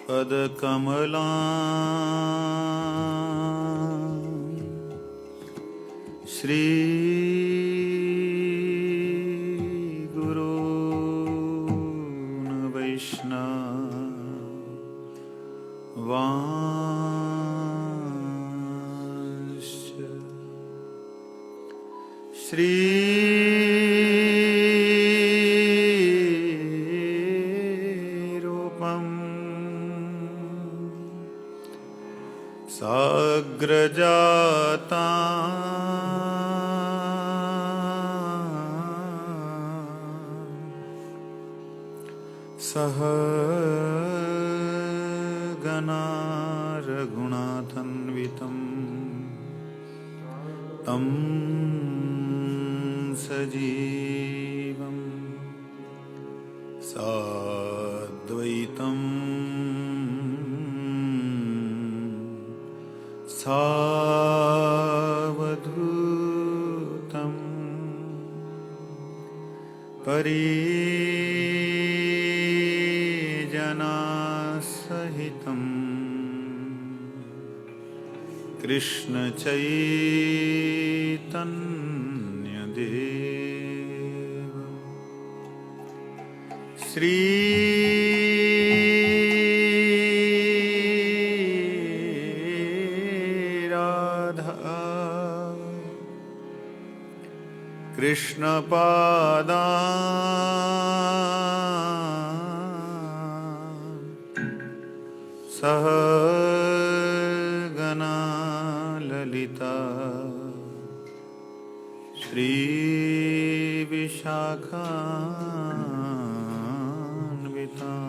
पदकमलां श्रीगुरून् वैष्णवांश्च श्रीरूपं साग्रजातां सहगणा रघुनाथान्वितं तं सजीवं साद्वैतं सावधूतं परिजनसहितं कृष्ण चैतन्यदेव श्री राधा कृष्ण सहगणा ललिता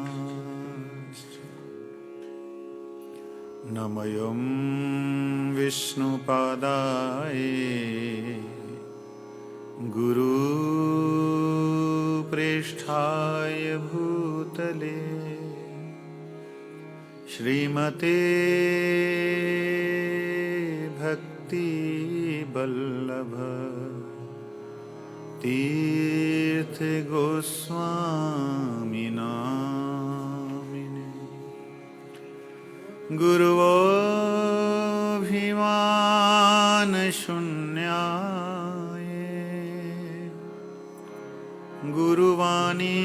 श्रीविशाखान्वितांश्च नमोऽयं विष्णुपादाय गुरुप्रेष्ठाय भूतले श्रीमते भक्तिवल्लभ तीर्थगोस्वामिनामिने गुरुवोऽभिमानशून्याय गुरुवाणी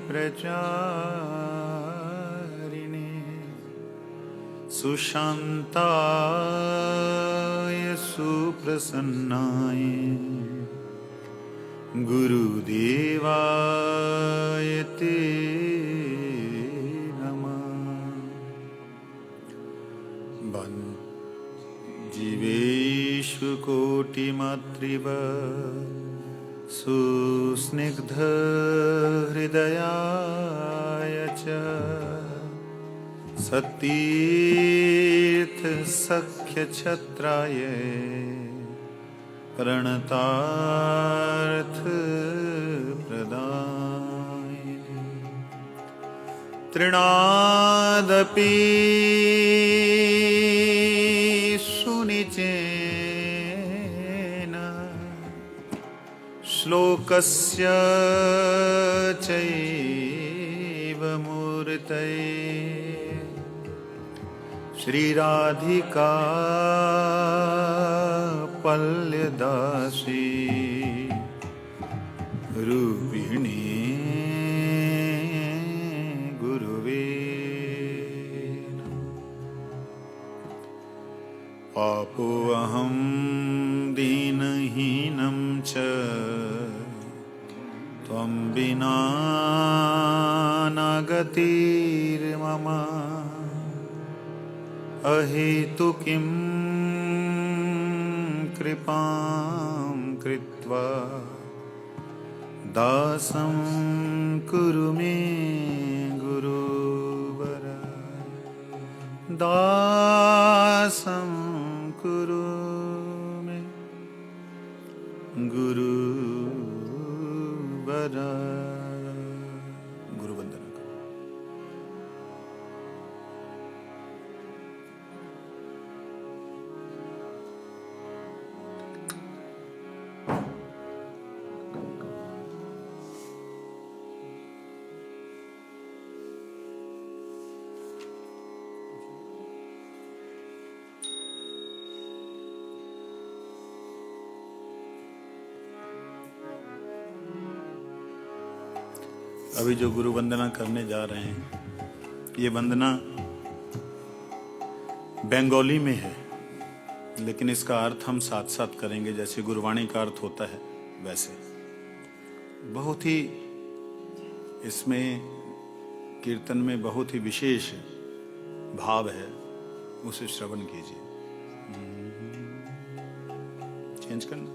प्रचारिणे सुशान्ताय सुप्रसन्नाय गुरुदेवाय ते नमः। जीवेषु कोटिमातृव सुस्निग्धहृदयाय च सतीर्थसख्यछत्राय प्रणतार्थप्रदायिने तृणादपि सुनिचेन श्लोकस्य चैव मूर्तये श्रीराधिका पल्यदासी रूपिणी गुरुवे पापोऽहं दीनहीनं च त्वं विना नागतिर्मम अहेतुकीं कृपां कृत्वा दासं कुरु मे गुरुवर दासं कुरु मे गुरुवर। गुरुवंदना करो। अभी जो गुरु वंदना करने जा रहे हैं, ये वंदना बंगाली में है, लेकिन इसका अर्थ हम साथ साथ करेंगे। जैसे गुरवाणी का अर्थ होता है वैसे बहुत ही इसमें कीर्तन में बहुत ही विशेष भाव है, उसे श्रवण कीजिए। चेंज करना।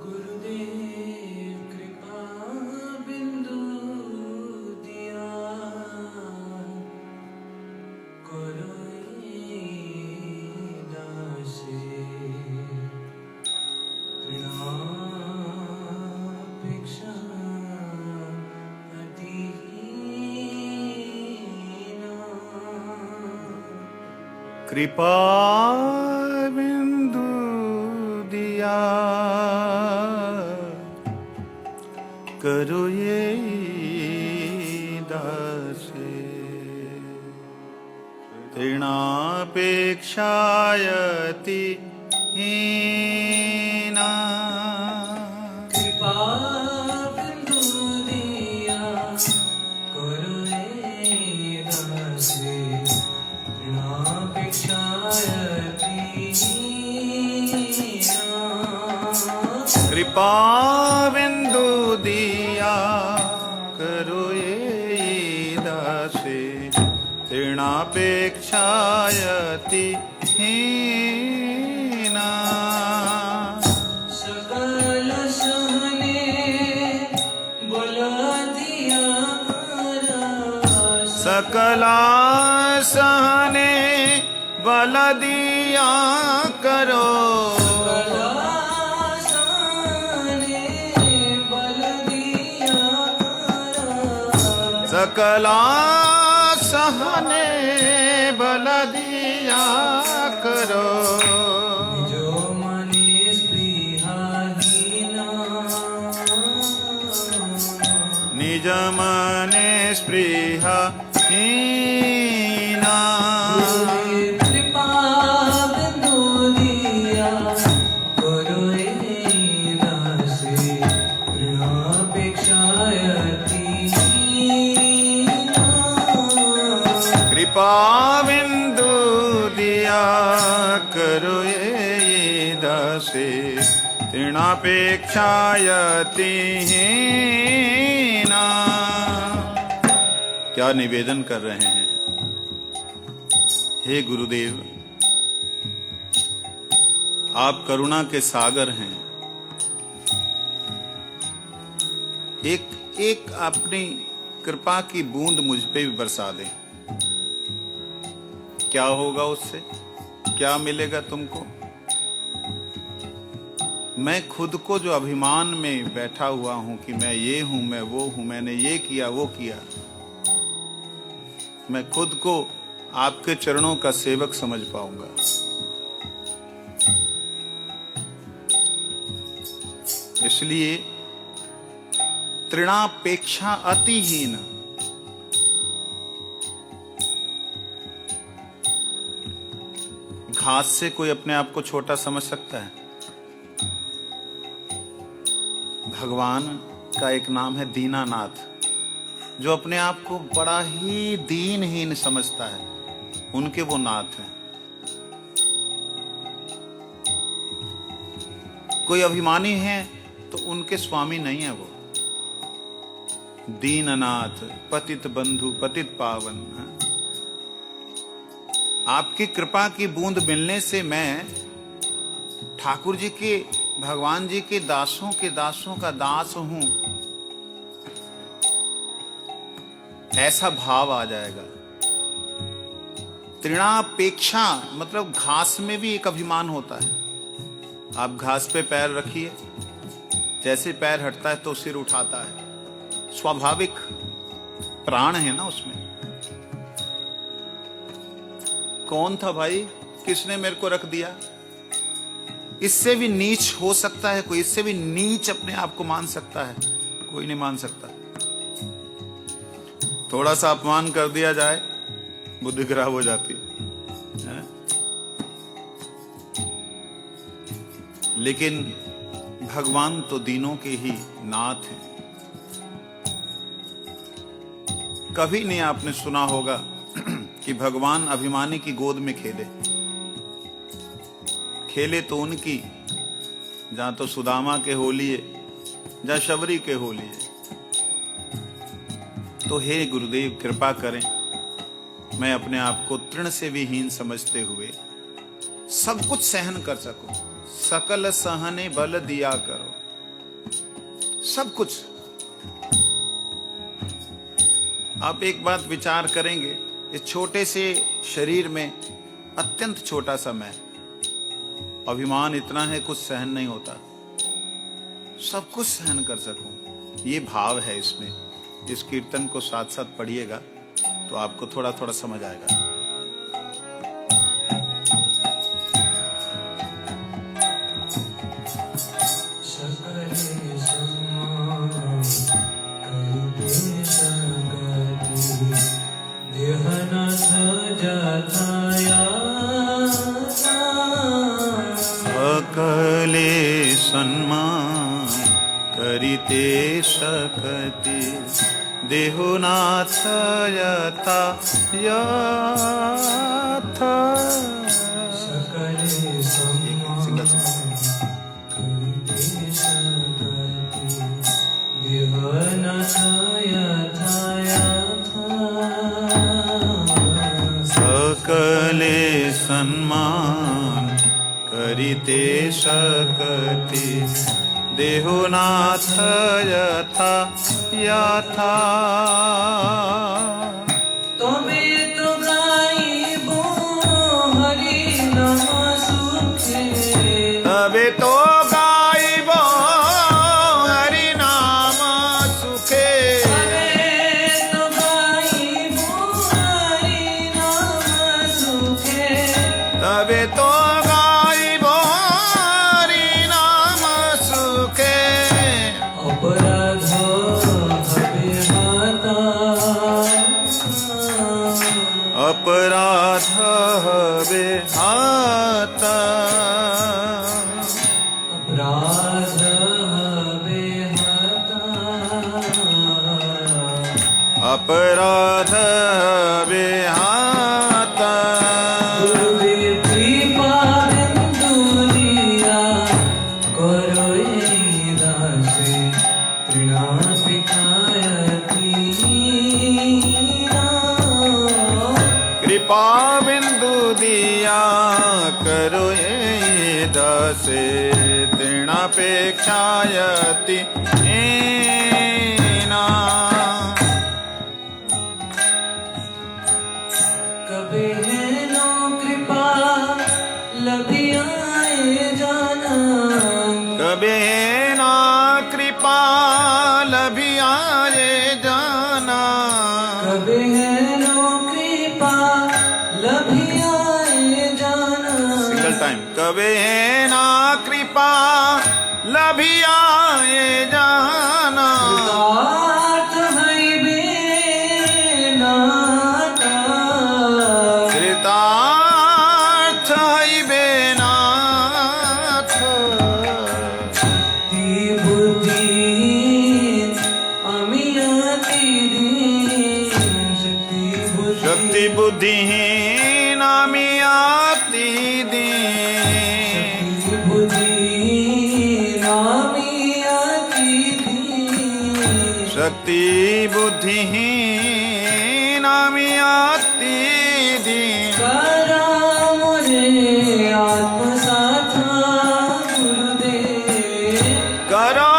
गुरुदेव कृपा बिंदु दिया करो दासे भिक्षा कृपा बिंदु दिया करो ये दासे तृणापेक्षायति हीना। कृपा बिंदु दिया करो दासे कृपा बिंदु दिया करो ये दासे तृणापेक्षायति हीना। सकल सहने बोला दिया सकला सहने बल दिया करो। सकला सहने बल दिया करो। जो मने स्पृहाहीना निज मने स्पृहाहीना। कृपा बिंदु दिया करो दासे तृणापेक्षायति कृपा बिंदु दिया करो ये दासे तृणापेक्षायति हीना। क्या निवेदन कर रहे हैं? हे गुरुदेव, आप करुणा के सागर हैं। एक एक अपनी कृपा की बूंद मुझ पे भी बरसा दें। क्या होगा उससे? क्या मिलेगा तुमको? मैं खुद को जो अभिमान में बैठा हुआ हूं कि मैं ये हूं, मैं वो हूं, मैंने ये किया वो किया, मैं खुद को आपके चरणों का सेवक समझ पाऊंगा। इसलिए तृणापेक्षा अतिहीन, घास से कोई अपने आप को छोटा समझ सकता है? भगवान का एक नाम है दीनानाथ, जो अपने आप को बड़ा ही दीनहीन समझता है, उनके वो नाथ हैं। कोई अभिमानी है तो उनके स्वामी नहीं है वो। दीननाथ, पतित बंधु, पतित पावन। आपकी कृपा की बूंद मिलने से मैं ठाकुर जी के, भगवान जी के दासों का दास हूं, ऐसा भाव आ जाएगा। तृणापेक्षा मतलब घास में भी एक अभिमान होता है। आप घास पे पैर रखिए, जैसे पैर हटता है तो सिर उठाता है, स्वाभाविक प्राण है ना उसमें। कौन था भाई, किसने मेरे को रख दिया? इससे भी नीच हो सकता है कोई? इससे भी नीच अपने आप को मान सकता है? कोई नहीं मान सकता। थोड़ा सा अपमान कर दिया जाए, बुद्धि खराब हो जाती है। लेकिन भगवान तो दीनों के ही नाथ हैं। कभी नहीं आपने सुना होगा कि भगवान अभिमानी की गोद में खेले। खेले तो उनकी जहां तो सुदामा के हो लिए, जहां शबरी के हो लिए। तो हे गुरुदेव कृपा करें, मैं अपने आप को तृण से भी हीन समझते हुए सब कुछ सहन कर सकूं। सकल सहने बल दिया करो, सब कुछ। आप एक बात विचार करेंगे, इस छोटे से शरीर में अत्यंत छोटा सा मैं, अभिमान इतना है कुछ सहन नहीं होता, सब कुछ सहन कर सकूं, ये भाव है इसमें। इस कीर्तन को साथ साथ पढ़िएगा तो आपको थोड़ा थोड़ा समझ आएगा। सकले सन्मान करिते सकति देहुनाथ यथा यथा। सकले सन्मान करिते सकति देहुनाथ यथा यथा। सकले सन्मान करिते सकति देहुनाथ यथा यथा। तबे तो गाइबो हरि नाम सुखे, तबे तो गाइबो हरि नाम सुखे। तबे तो गाइबो हरि नाम सुखे, तबे तो गाइबो हरि नाम सुखे। अपराध हबे हाता, अपराध हबे हाता। अपराध हबे हाता। अपराध हबे हाता। गुरुदेव कृपा बिंदु दिया करो ये दासे तृणापिकायति। कृपा बिंदु दिया करो ये दासे तृणापेक्षायति एना। कबे है नो कृपा लभियाए जाना, कबे ना कृपा लभियाए जाना। कबे है नो कृपा लभियाए जाना। Single time. कबे ना कृपा लभियाए जाना। कृतार्थ हइबे नाथा, कृतार्थ हइबे नाथ। ती बुद्धिहीन আমি अति दीन, शक्ति बुद्धिहीन আমি अति दीन। शक्ति बुद्धिहीन আমি अति दीन। शक्ति बुद्धिहीन আমি अति दीन। करा मोरे आत्मसाथ गुरुदेव, करो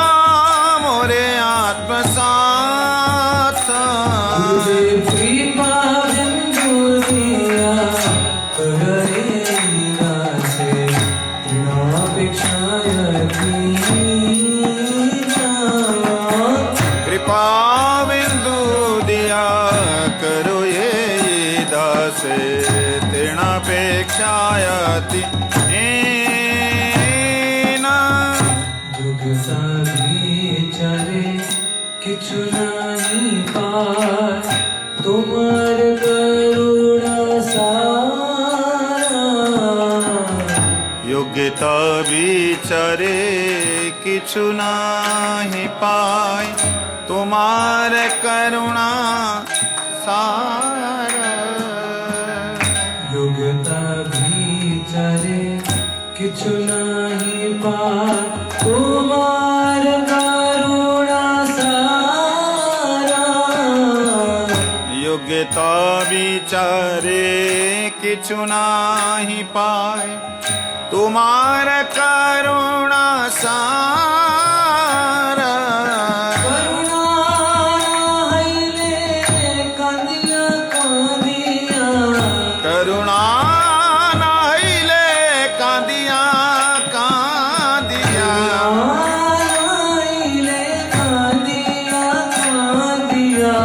मोरे आत्मसात। गुरुदेव कृपा बिंदु दिया करो ये दासे तृणापेक्षायति। कृपा बिंदु दिया करो ये दासे तृणापेक्षायति एना। যোগ্যতা বিচারে কিছু নাই পার, তোমার করুণা সারা। योग्यता विचारे किछु नाही पाय तुम्हार करुणा सार योग्यता विचारे किछु नहीं पाय तुम्हार करुणा सारा योग्यता विचारे किछु नाही पाय तुम्हार करुणा सारा करुणा हईले कांदिया कांदिया करुणा नाहिले कांदिया कांदिया हईले कांदिया कांदिया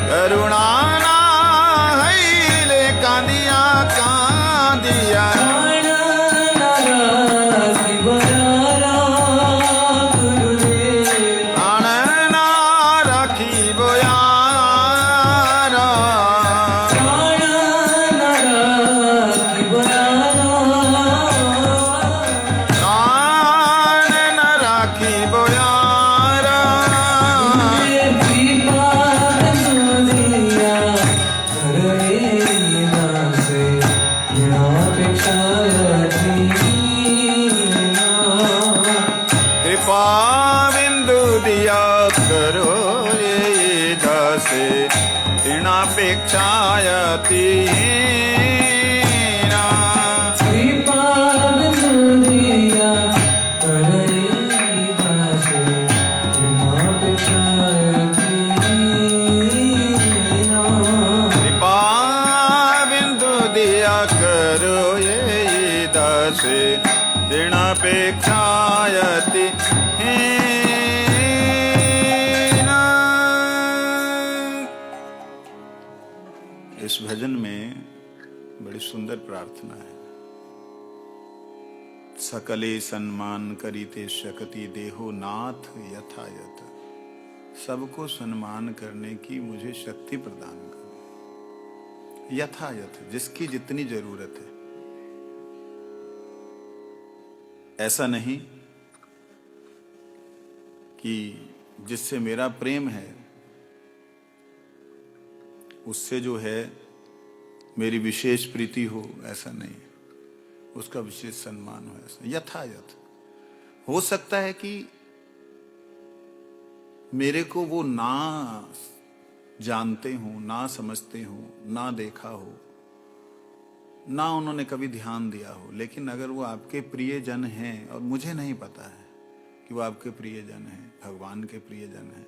करुणा नाहिले कांदिया कांदिया प्राण ना राखी बोयारा प्राण न राखी बोयारा कृपा बिंदु दिया करो ये दासे ऋणापेक्षायति कृपा बिंदु दिया करो ये दासे ऋणापेक्षायति इस भजन में बड़ी सुंदर प्रार्थना है। सकले सन्मान करीते शकति देहो नाथ यथायथ। सबको सम्मान करने की मुझे शक्ति प्रदान कर, यथायथ जिसकी जितनी जरूरत है। ऐसा नहीं कि जिससे मेरा प्रेम है उससे जो है मेरी विशेष प्रीति हो, ऐसा नहीं, उसका विशेष सम्मान हो, ऐसा यथायथ। हो सकता है कि मेरे को वो ना जानते हो, ना समझते हो, ना देखा हो, ना उन्होंने कभी ध्यान दिया हो, लेकिन अगर वो आपके प्रियजन हैं और मुझे नहीं पता है कि वो आपके प्रियजन हैं, भगवान के प्रियजन हैं,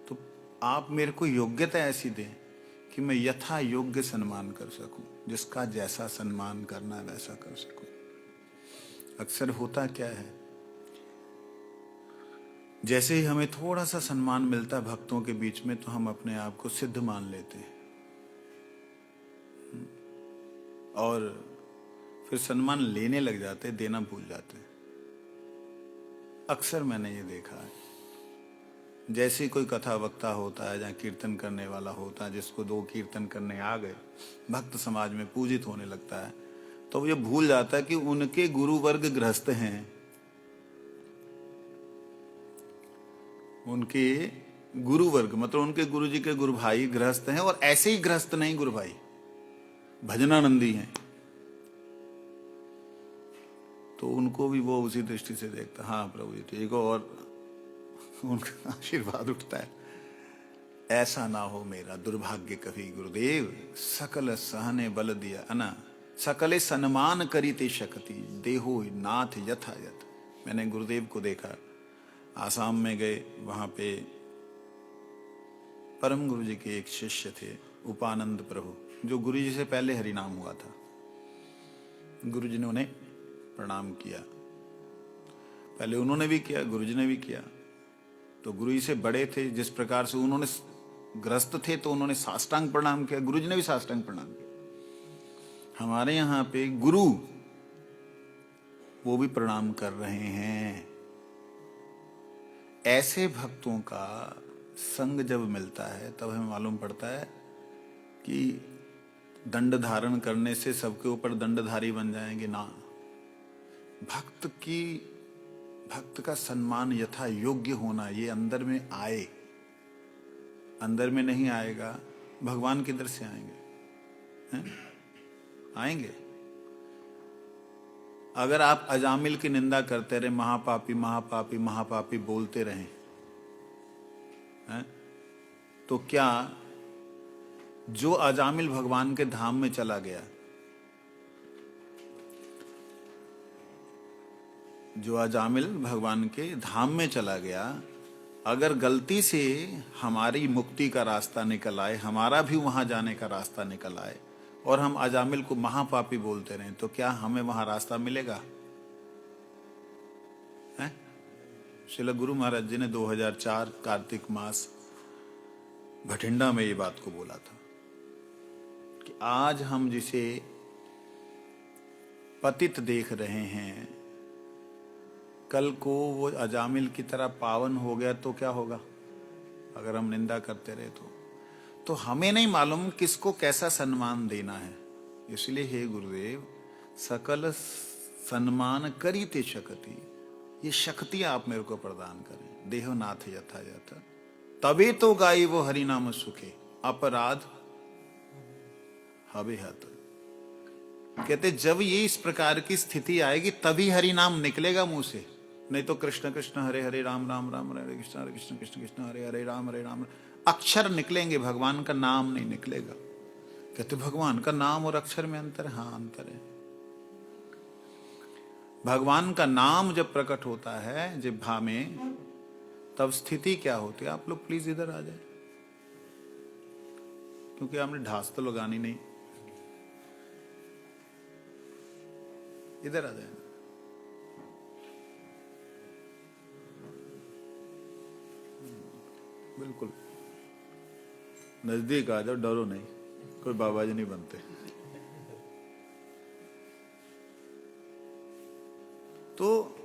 तो आप मेरे को योग्यता ऐसी दें कि मैं यथा योग्य सम्मान कर सकूं, जिसका जैसा सम्मान करना है वैसा कर सकूं। अक्सर होता क्या है, जैसे ही हमें थोड़ा सा सम्मान मिलता है भक्तों के बीच में, तो हम अपने आप को सिद्ध मान लेते हैं और फिर सम्मान लेने लग जाते हैं, देना भूल जाते हैं। अक्सर मैंने ये देखा है। जैसे कोई कथा वक्ता होता है, जहाँ कीर्तन करने वाला होता है, जिसको दो कीर्तन करने आ गए, भक्त समाज में पूजित होने लगता है, तो ये भूल जाता है कि उनके गुरु वर्ग गृहस्थ हैं, उनके गुरु वर्ग मतलब उनके गुरु जी के गुरु भाई गृहस्थ हैं, और ऐसे ही गृहस्थ नहीं गुरु भाई भजनानंदी हैं, तो उनको भी वो उसी दृष्टि से देखता, हाँ प्रभु जी ठीक हो, और उनका आशीर्वाद उठता है। ऐसा ना हो मेरा दुर्भाग्य कभी गुरुदेव, सकल सहने बल दिया अना, सकले सम्मान करी ते शक्ति देहो नाथ यथायथ। मैंने गुरुदेव को देखा, आसाम में गए, वहां पे परम गुरु जी के एक शिष्य थे उपानंद प्रभु, जो गुरु जी से पहले हरिनाम हुआ था। गुरु जी ने उन्हें प्रणाम किया, पहले उन्होंने भी किया, गुरु जी ने भी किया। तो गुरु जी से बड़े थे, जिस प्रकार से उन्होंने ग्रस्त थे तो उन्होंने साष्टांग प्रणाम किया, गुरु जी ने भी साष्टांग प्रणाम किया। हमारे यहाँ पे गुरु वो भी प्रणाम कर रहे हैं। ऐसे भक्तों का संग जब मिलता है तब हमें मालूम पड़ता है कि दंड धारण करने से सबके ऊपर दंडधारी बन जाएंगे ना। भक्त का सम्मान यथा योग्य होना, ये अंदर में आए। अंदर में नहीं आएगा, भगवान किधर से आएंगे? हैं? आएंगे। अगर आप अजामिल की निंदा करते रहे, महापापी महापापी महापापी बोलते रहे, हैं? तो क्या जो अजामिल भगवान के धाम में चला गया, जो अजामिल भगवान के धाम में चला गया, अगर गलती से हमारी मुक्ति का रास्ता निकल आए, हमारा भी वहां जाने का रास्ता निकल आए, और हम अजामिल को महापापी बोलते रहें, तो क्या हमें वहां रास्ता मिलेगा? हैं? श्रील गुरु महाराज जी ने 2004 कार्तिक मास भटिंडा में ये बात को बोला था कि आज हम जिसे पतित देख रहे हैं, कल को वो अजामिल की तरह पावन हो गया तो क्या होगा? अगर हम निंदा करते रहे तो हमें नहीं मालूम किसको कैसा सम्मान देना है। इसलिए हे गुरुदेव, सकल सम्मान करीते शक्ति, ये शक्ति आप मेरे को प्रदान करें। देहनाथ यथा यथा तबे तो गाई वो हरि नाम सुखे, अपराध हवे हत। कहते जब ये इस प्रकार की स्थिति आएगी तभी हरि नाम निकलेगा मुंह से, नहीं तो कृष्ण कृष्ण हरे हरे राम राम राम हरे कृष्ण कृष्ण कृष्ण हरे हरे राम अक्षर निकलेंगे, भगवान का नाम नहीं निकलेगा। कहते भगवान का नाम और अक्षर में अंतर है। हाँ, अंतर है। भगवान का नाम जब प्रकट होता है जिह्वा में, तब स्थिति क्या होती है? आप लोग प्लीज इधर आ जाए, क्योंकि आपने ढास तो लगानी नहीं। इधर आ जाए। बिल्कुल नजदीक आ जाओ, डरो नहीं, कोई बाबा जी नहीं बनते। तो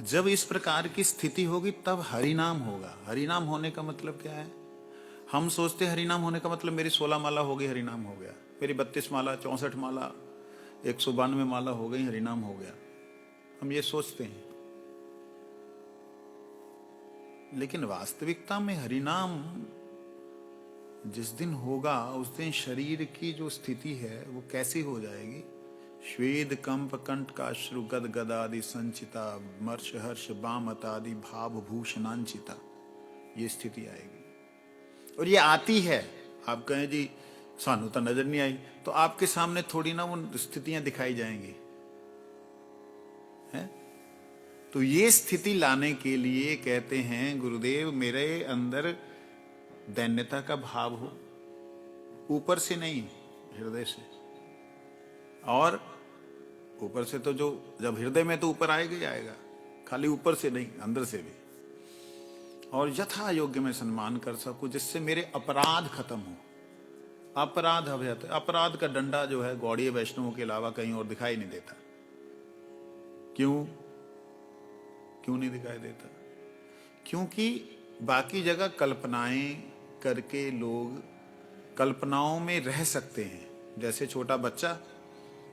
जब इस प्रकार की स्थिति होगी तब हरिनाम होगा। हरिनाम होने का मतलब क्या है? हम सोचते हरिनाम होने का मतलब मेरी 16 माला हो गई, हरिनाम हो गया। मेरी 32 माला, 64 माला, 192 माला हो गई, हरिनाम हो गया। हम ये सोचते हैं, लेकिन वास्तविकता में हरिनाम जिस दिन होगा उस दिन शरीर की जो स्थिति है वो कैसी हो जाएगी? श्वेद कंप कंठ काश्रु गद गदादि संचिता, मर्ष हर्ष बामतादि भाव भूषणांचिता, ये स्थिति आएगी। और ये आती है। आप कहें जी सानू तो नजर नहीं आई, तो आपके सामने थोड़ी ना वो स्थितियां दिखाई जाएंगी, हैं? तो ये स्थिति लाने के लिए कहते हैं गुरुदेव मेरे अंदर दैन्यता का भाव हो, ऊपर से नहीं, हृदय से। और ऊपर से तो जो जब हृदय में तो ऊपर आएगा ही आएगा, खाली ऊपर से नहीं, अंदर से भी। और यथा योग्य में सम्मान कर सकूं, जिससे मेरे अपराध खत्म हो। अपराध अभयत, अपराध का डंडा जो है गौड़ीय वैष्णवों के अलावा कहीं और दिखाई नहीं देता। क्यों नहीं दिखाई देता? क्योंकि बाकी जगह कल्पनाएं करके लोग कल्पनाओं में रह सकते हैं। जैसे छोटा बच्चा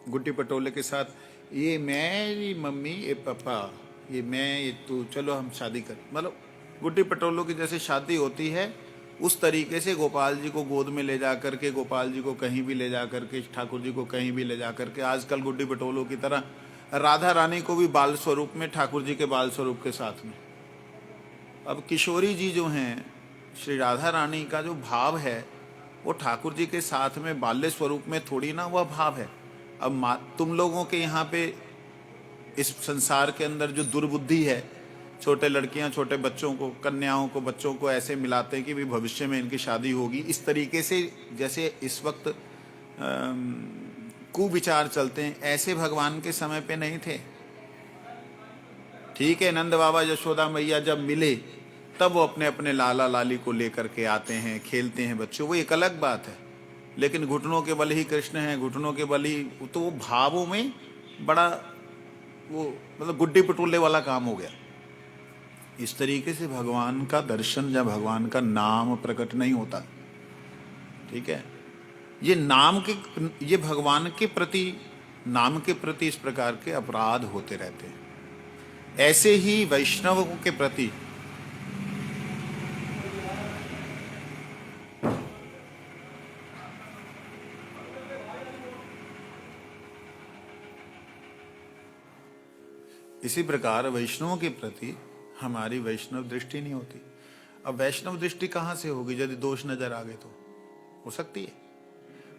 गुड्डी पटोले के साथ, ये मेरी मम्मी, ये पापा, ये मैं, ये तू, चलो हम शादी करें। मतलब गुड्डी पटोलों की जैसे शादी होती है, उस तरीके से गोपाल जी को गोद में ले जा करके, गोपाल जी को कहीं भी ले जा करके, ठाकुर जी को कहीं भी ले जा करके, आजकल गुड्डी पटोलों की तरह राधा रानी को भी बाल स्वरूप में, ठाकुर जी के बाल स्वरूप के साथ में। अब किशोरी जी जो हैं, श्री राधा रानी का जो भाव है वो ठाकुर जी के साथ में बाल्य स्वरूप में थोड़ी ना वह भाव है। अब तुम लोगों के यहाँ पे इस संसार के अंदर जो दुर्बुद्धि है, छोटे लड़कियां छोटे बच्चों को, कन्याओं को, बच्चों को ऐसे मिलाते हैं कि भी भविष्य में इनकी शादी होगी। इस तरीके से जैसे इस वक्त कुविचार चलते हैं, ऐसे भगवान के समय पे नहीं थे। ठीक है, नंद बाबा यशोदा मैया जब मिले तब वो अपने अपने लाला लाली को लेकर के आते हैं, खेलते हैं बच्चों, वो एक अलग बात है। लेकिन घुटनों के बल ही कृष्ण हैं, घुटनों के बल ही, तो वो भावों में बड़ा वो मतलब गुड्डी पटोले वाला काम हो गया। इस तरीके से भगवान का दर्शन या भगवान का नाम प्रकट नहीं होता। ठीक है, ये भगवान के प्रति, नाम के प्रति इस प्रकार के अपराध होते रहते हैं। ऐसे ही वैष्णवों के प्रति इसी प्रकार वैष्णवों के प्रति हमारी वैष्णव दृष्टि नहीं होती। अब वैष्णव दृष्टि कहां से होगी? यदि दोष नजर आ गए तो हो सकती है।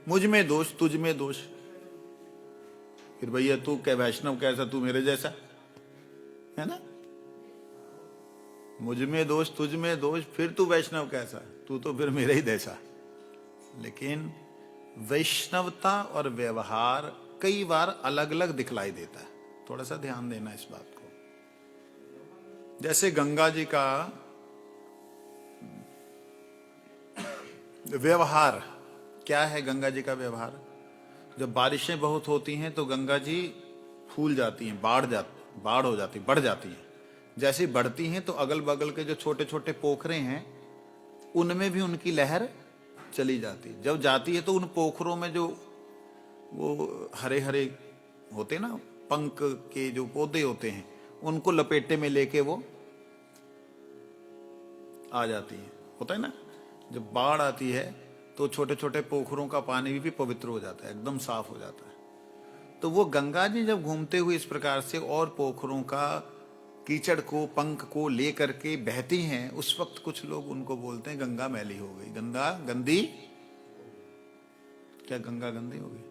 मुझ में दोष, तुझ में दोष, फिर भैया तू क्या वैष्णव कैसा, तू मेरे जैसा है ना? मुझ में दोष, तुझ में दोष, फिर तू वैष्णव कैसा, तू तो फिर मेरे ही जैसा। लेकिन वैष्णवता और व्यवहार कई बार अलग अलग दिखलाई देता है, थोड़ा सा ध्यान देना इस बात को। जैसे गंगा जी का व्यवहार क्या है? गंगा जी का व्यवहार, जब बारिशें बहुत होती हैं तो गंगा जी फूल जाती हैं, बाढ़ हो जाती, बढ़ जाती हैं। जैसे बढ़ती हैं तो अगल बगल के जो छोटे छोटे पोखरे हैं उनमें भी उनकी लहर चली जाती। जब जाती है तो उन पोखरों में जो वो हरे हरे होते ना पंख के जो पौधे होते हैं, उनको लपेटे में लेके वो आ जाती है। होता है ना, जब बाढ़ आती है तो छोटे छोटे पोखरों का पानी भी पवित्र हो जाता है, एकदम साफ हो जाता है। तो वो गंगा जी जब घूमते हुए इस प्रकार से और पोखरों का कीचड़ को, पंख को लेकर के बहती हैं, उस वक्त कुछ लोग उनको बोलते हैं गंगा मैली हो गई, गंगा गंदी। क्या गंगा गंदी हो गई?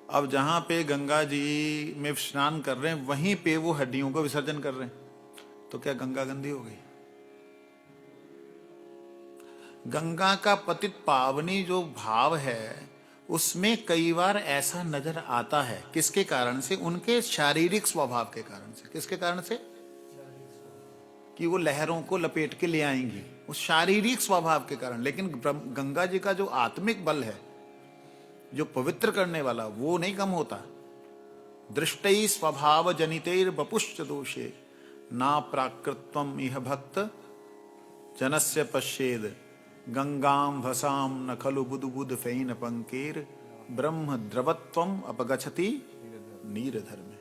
अब जहां पे गंगा जी में स्नान कर रहे हैं वहीं पे वो हड्डियों को विसर्जन कर रहे हैं, तो क्या गंगा गंदी हो गई? गंगा का पतित पावनी जो भाव है उसमें कई बार ऐसा नजर आता है। किसके कारण से? उनके शारीरिक स्वभाव के कारण से। किसके कारण से? कि वो लहरों को लपेट के ले आएंगी, उस शारीरिक स्वभाव के कारण। लेकिन गंगा जी का जो आत्मिक बल है, जो पवित्र करने वाला, वो नहीं कम होता। दृष्टि स्वभाव जनितेर बपुश्च दोषे ना प्राकृतम इह भक्त जनस्य पश्येद गंगाम भसाम न खलु बुद बुद फैन पंकेर ब्रह्म द्रवत्वम अपगछति नीरधर में।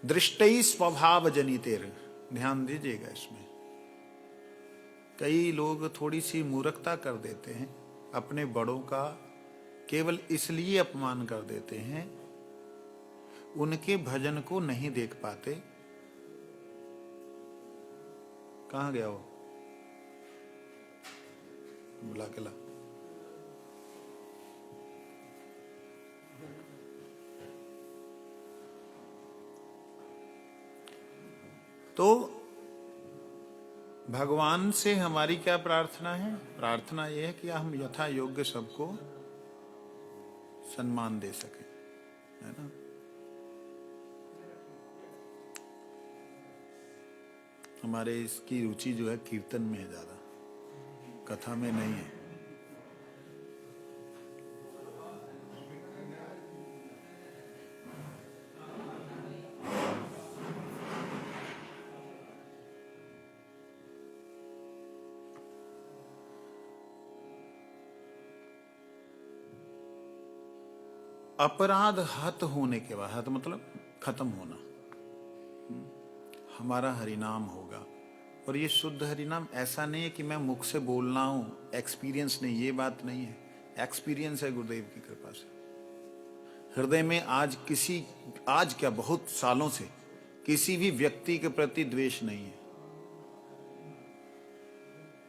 दृष्टि स्वभाव जनितेर, ध्यान दीजिएगा इसमें। कई लोग थोड़ी सी मूर्खता कर देते हैं, अपने बड़ों का केवल इसलिए अपमान कर देते हैं, उनके भजन को नहीं देख पाते। कहां गया वो? बुला के ला। तो भगवान से हमारी क्या प्रार्थना है? प्रार्थना यह है कि हम यथा योग्य सबको सम्मान दे सके, है ना? हमारे इसकी रुचि जो है कीर्तन में है, ज्यादा कथा में नहीं है। अपराध हत होने के बाद, हत मतलब खत्म होना, हमारा हरिनाम होगा। और ये शुद्ध हरिनाम ऐसा नहीं है कि मैं मुख से बोलना हूं, एक्सपीरियंस नहीं, ये बात नहीं है। एक्सपीरियंस है गुरुदेव की कृपा से। हृदय में आज क्या बहुत सालों से किसी भी व्यक्ति के प्रति द्वेष नहीं है।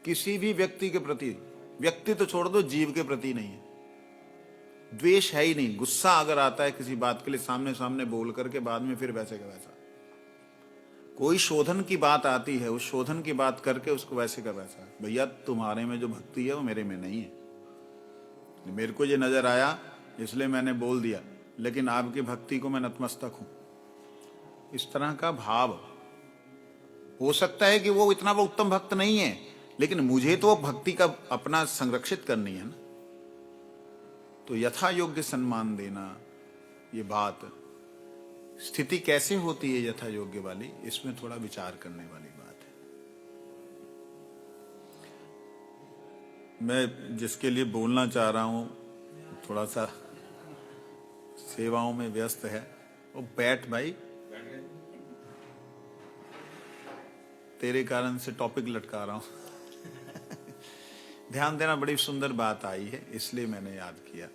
किसी भी व्यक्ति के प्रति, व्यक्ति तो छोड़ दो, जीव के प्रति नहीं है। द्वेष है ही नहीं। गुस्सा अगर आता है किसी बात के लिए, सामने सामने बोल करके बाद में फिर वैसे का वैसा। कोई शोधन की बात आती है, उस शोधन की बात करके उसको वैसे का वैसा। भैया तुम्हारे में जो भक्ति है वो मेरे में नहीं है। मेरे को ये नजर आया इसलिए मैंने बोल दिया, लेकिन आपकी भक्ति को मैं नतमस्तक हूं। इस तरह का भाव हो सकता है कि वो इतना वो उत्तम भक्त नहीं है, लेकिन मुझे तो भक्ति का अपना संरक्षित करनी है ना। तो यथा योग्य सम्मान देना, ये बात स्थिति कैसे होती है यथा योग्य वाली, इसमें थोड़ा विचार करने वाली बात है। मैं जिसके लिए बोलना चाह रहा हूँ थोड़ा सा सेवाओं में व्यस्त है, वो बैठ भाई, तेरे कारण से टॉपिक लटका रहा हूँ। ध्यान देना, बड़ी सुंदर बात आई है इसलिए मैंने याद किया।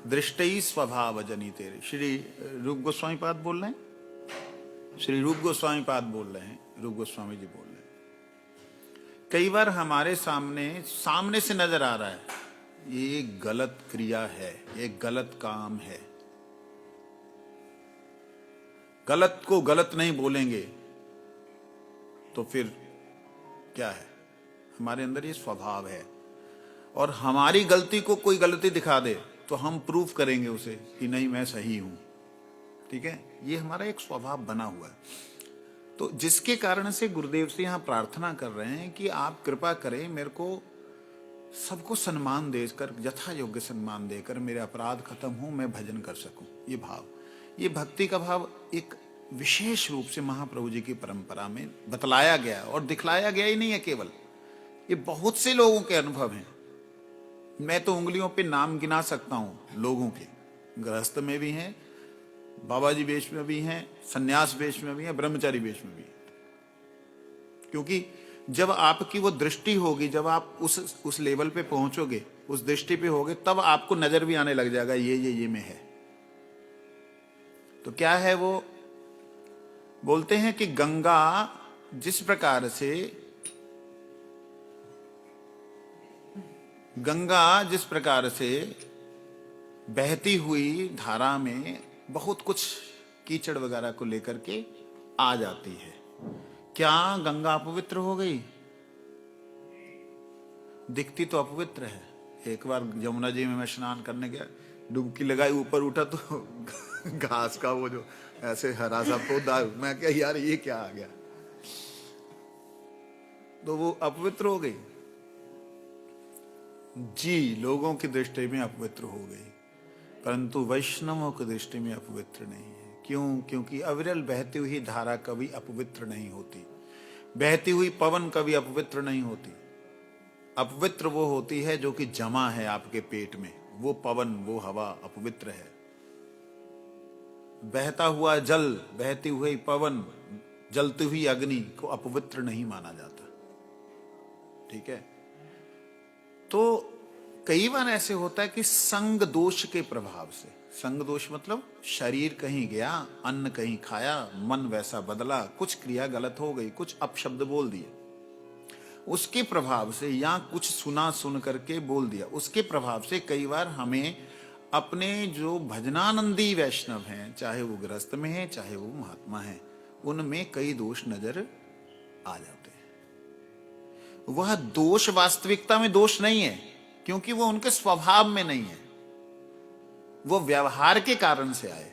दृष्टि स्वभाव जनी तेरे, श्री रूप गोस्वामी पाद बोल रहे हैं, श्री रूप गोस्वामी पाद बोल रहे हैं, रूप गोस्वामी जी बोल रहे हैं। कई बार हमारे सामने से नजर आ रहा है ये गलत क्रिया है, ये गलत काम है। गलत को गलत नहीं बोलेंगे तो फिर क्या है? हमारे अंदर ये स्वभाव है, और हमारी गलती को कोई गलती दिखा दे तो हम प्रूफ करेंगे उसे कि नहीं मैं सही हूं। ठीक है, ये हमारा एक स्वभाव बना हुआ है। तो जिसके कारण से गुरुदेव से यहां प्रार्थना कर रहे हैं कि आप कृपा करें, मेरे को सबको सम्मान देकर, यथा योग्य सम्मान देकर मेरे अपराध खत्म हो, मैं भजन कर सकूं। ये भाव, ये भक्ति का भाव एक विशेष रूप से महाप्रभु जी की परंपरा में बतलाया गया और दिखलाया गया ही नहीं है केवल, ये बहुत से लोगों के अनुभव हैं। मैं तो उंगलियों पे नाम गिना सकता हूं लोगों के, गृहस्थ में भी हैं, बाबा जी वेश में भी हैं, सन्यास वेश में भी हैं, ब्रह्मचारी वेश में भी हैं। क्योंकि जब आपकी वो दृष्टि होगी, जब आप उस लेवल पे पहुंचोगे, उस दृष्टि पे होगे, तब आपको नजर भी आने लग जाएगा ये में है। तो क्या है वो? बोलते हैं कि गंगा जिस प्रकार से बहती हुई धारा में बहुत कुछ कीचड़ वगैरह को लेकर के आ जाती है, क्या गंगा अपवित्र हो गई? दिखती तो अपवित्र है। एक बार यमुना जी में मैं स्नान करने गया, डुबकी लगाई, ऊपर उठा तो घास का वो जो ऐसे हरा सा पौधा, मैं क्या यार ये क्या आ गया, तो वो अपवित्र हो गई जी। लोगों की दृष्टि में अपवित्र हो गई, परंतु वैष्णवों की दृष्टि में अपवित्र नहीं है। क्यों? क्योंकि अविरल बहती हुई धारा कभी अपवित्र नहीं होती, बहती हुई पवन कभी अपवित्र नहीं होती। अपवित्र वो होती है जो कि जमा है आपके पेट में, वो पवन, वो हवा अपवित्र है। बहता हुआ जल, बहती हुई पवन, जलती हुई अग्नि को अपवित्र नहीं माना जाता। ठीक है, तो कई बार ऐसे होता है कि संग दोष के प्रभाव से, संग दोष मतलब शरीर कहीं गया, अन्न कहीं खाया, मन वैसा बदला, कुछ क्रिया गलत हो गई, कुछ अपशब्द बोल दिए, उसके प्रभाव से, या कुछ सुन करके बोल दिया, उसके प्रभाव से कई बार हमें अपने जो भजनानंदी वैष्णव हैं, चाहे वो गृहस्थ में है चाहे वो महात्मा है, उनमें कई दोष नजर आ जाते हैं। वह दोष वास्तविकता में दोष नहीं है, क्योंकि वो उनके स्वभाव में नहीं है, वो व्यवहार के कारण से आए।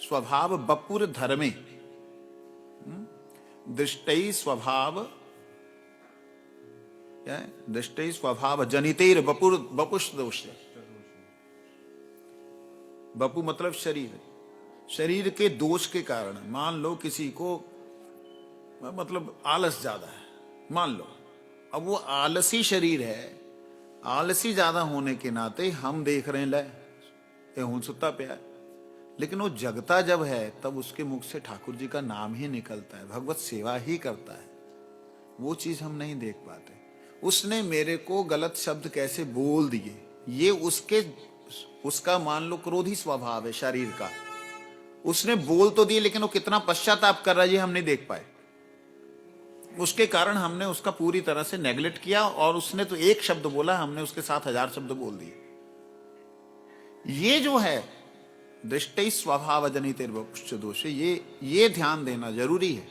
स्वभाव बपुर धर्मे, दृष्टि स्वभाव, क्या है? दृष्टि स्वभाव जनितेर बपुष दोष। बपु मतलब शरीर, शरीर के दोष के कारण। मान लो किसी को मतलब आलस ज्यादा है, मान लो, अब वो आलसी शरीर है, आलसी ज्यादा होने के नाते हम देख रहे हैं ले हूं सुता पे है, लेकिन वो जगता जब है तब उसके मुख से ठाकुर जी का नाम ही निकलता है, भगवत सेवा ही करता है, वो चीज हम नहीं देख पाते। उसने मेरे को गलत शब्द कैसे बोल दिए, ये उसका मान लो क्रोधी स्वभाव है शरीर का, उसने बोल तो दिए, लेकिन वो कितना पश्चाताप कर रहा है ये हम नहीं देख पाए। उसके कारण हमने उसका पूरी तरह से नेग्लेक्ट किया, और उसने तो एक शब्द बोला, हमने उसके साथ 1000 शब्द बोल दिए। ये जो है दृष्टि स्वभाव जनित दोष, ये ध्यान देना जरूरी है।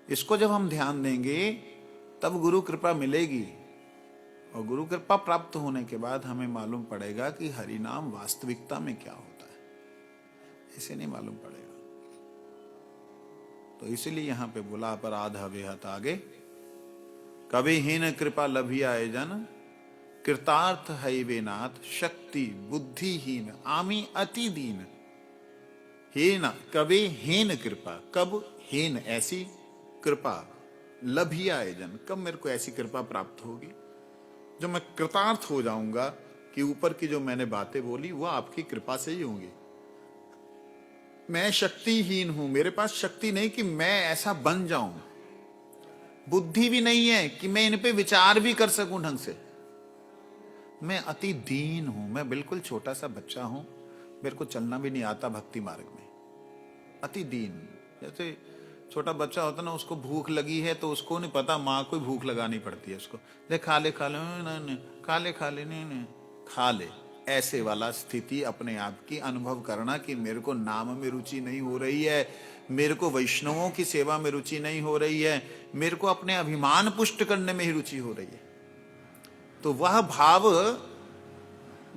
इसको जब हम ध्यान देंगे तब गुरु कृपा मिलेगी, और गुरु कृपा प्राप्त होने के बाद हमें मालूम पड़ेगा कि हरि नाम वास्तविकता में क्या होता है, ऐसे नहीं मालूम पड़ेगा। तो इसीलिए यहां पे बोला अपराध हवेहत आगे, कभी हीन कृपा लभियाए जन, कृतार्थ है वे नाथ, शक्ति बुद्धिहीन आमी अति दीन। हीन, कभी हीन कृपा, कब हीन ऐसी कृपा लभियाए जन, कब मेरे को ऐसी कृपा प्राप्त होगी जो मैं कृतार्थ हो जाऊंगा कि ऊपर की जो मैंने बातें बोली वो आपकी कृपा से ही होंगी। मैं शक्तिहीन हूं, मेरे पास शक्ति नहीं कि मैं ऐसा बन जाऊं, बुद्धि भी नहीं है कि मैं इन पे विचार भी कर सकूं ढंग से। मैं अति दीन हूं, मैं बिल्कुल छोटा सा बच्चा हूं, मेरे को चलना भी नहीं आता भक्ति मार्ग में। अति दीन, जैसे छोटा बच्चा होता ना, उसको भूख लगी है तो उसको नहीं पता माँ को भूख लगानी पड़ती है उसको, ले खा ले खा ले, नहीं खा ले खा ले, नहीं खा ले। ऐसे वाला स्थिति अपने आप की अनुभव करना कि मेरे को नाम में रुचि नहीं हो रही है, मेरे को वैष्णवों की सेवा में रुचि नहीं हो रही है, मेरे को अपने अभिमान पुष्ट करने में ही रुचि हो रही है। तो वह भाव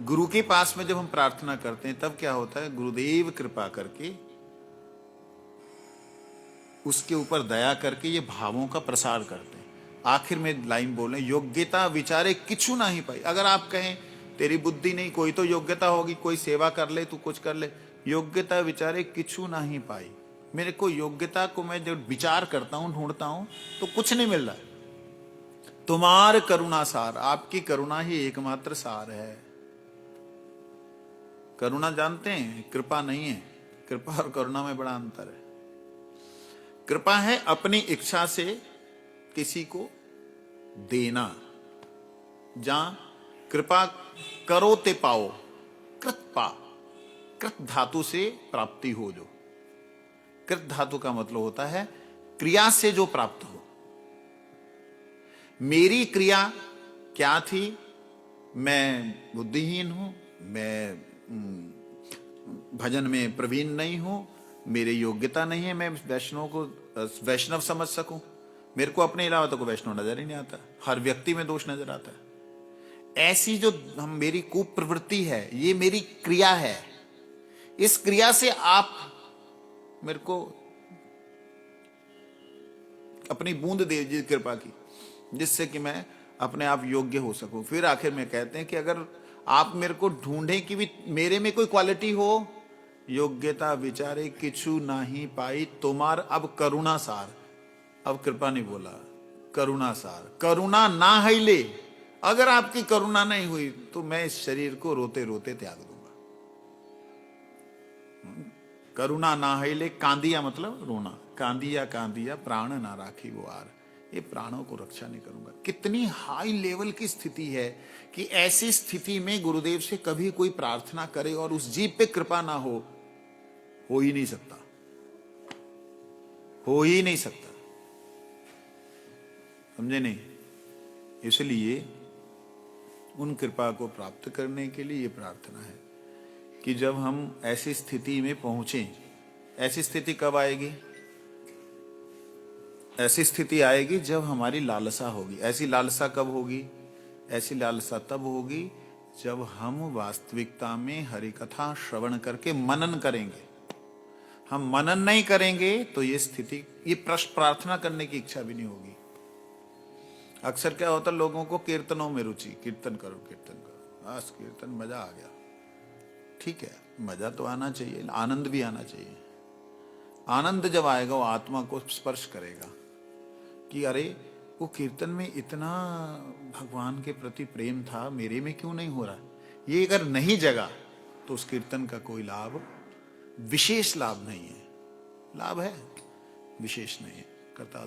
गुरु के पास में जब हम प्रार्थना करते हैं तब क्या होता है, गुरुदेव कृपा करके उसके ऊपर दया करके ये भावों का प्रसार करते हैं। आखिर में लाइन बोले, योग्यता विचारे किछु ना ही पाई। अगर आप कहें तेरी बुद्धि नहीं, कोई तो योग्यता होगी, कोई सेवा कर ले, तू कुछ कर ले, योग्यता विचारे किछु ना ही पाई। मेरे को योग्यता को मैं जब विचार करता हूं, ढूंढता हूं, तो कुछ नहीं मिल रहा है। तुम्हार करुणा सार, आपकी करुणा ही एकमात्र सार है। करुणा जानते हैं, कृपा नहीं है। कृपा और करुणा में बड़ा अंतर है। कृपा है अपनी इच्छा से किसी को देना, जहां कृपा करो ते पाओ, कृत पा, कृत धातु से प्राप्ति हो। जो कृत धातु का मतलब होता है क्रिया से जो प्राप्त हो। मेरी क्रिया क्या थी, मैं बुद्धिहीन हूं, मैं भजन में प्रवीण नहीं हूं, मेरी योग्यता नहीं है मैं वैष्णव को वैष्णव समझ सकूं। मेरे को अपने अलावा तो कोई वैष्णव नजर ही नहीं आता, हर व्यक्ति में दोष नजर आता है। ऐसी जो मेरी कुप्रवृत्ति है, ये मेरी क्रिया है। इस क्रिया से आप मेरे को अपनी बूंद दे दीजिए कृपा की, जिससे कि मैं अपने आप योग्य हो सकूं। फिर आखिर में कहते हैं कि अगर आप मेरे को ढूंढें कि भी मेरे में कोई क्वालिटी हो, योग्यता विचारे किछु नाही पाई तुम्हार अब करुणा सार। अब कृपा नहीं बोला, करुणा सार। करुणा ना हिले, अगर आपकी करुणा नहीं हुई तो मैं इस शरीर को रोते रोते त्याग दूंगा। करुणा ना हिले, कांदिया मतलब रोना, कांदिया कांदिया प्राण ना राखी वो आर, ये प्राणों को रक्षा नहीं करूंगा। कितनी हाई लेवल की स्थिति है कि ऐसी स्थिति में गुरुदेव से कभी कोई प्रार्थना करे और उस जीव पे कृपा ना हो ही नहीं सकता, हो ही नहीं सकता। समझे नहीं? इसलिए उन कृपा को प्राप्त करने के लिए ये प्रार्थना है कि जब हम ऐसी स्थिति में पहुंचे, ऐसी स्थिति कब आएगी? ऐसी स्थिति आएगी जब हमारी लालसा होगी। ऐसी लालसा कब होगी? ऐसी लालसा तब होगी जब हम वास्तविकता में हरि कथा श्रवण करके मनन करेंगे। हम मनन नहीं करेंगे तो ये स्थिति, ये प्रश्न प्रार्थना करने की इच्छा भी नहीं होगी। अक्सर क्या होता है, लोगों को कीर्तनों में रुचि, कीर्तन करो कीर्तन करो, बस कीर्तन मजा आ गया। ठीक है, मजा तो आना चाहिए, आनंद भी आना चाहिए। आनंद जब आएगा वो आत्मा को स्पर्श करेगा कि अरे वो कीर्तन में इतना भगवान के प्रति प्रेम था, मेरे में क्यों नहीं हो रहा। ये अगर नहीं जगा तो उस कीर्तन का कोई लाभ, विशेष लाभ नहीं है। लाभ है, विशेष नहीं है। करता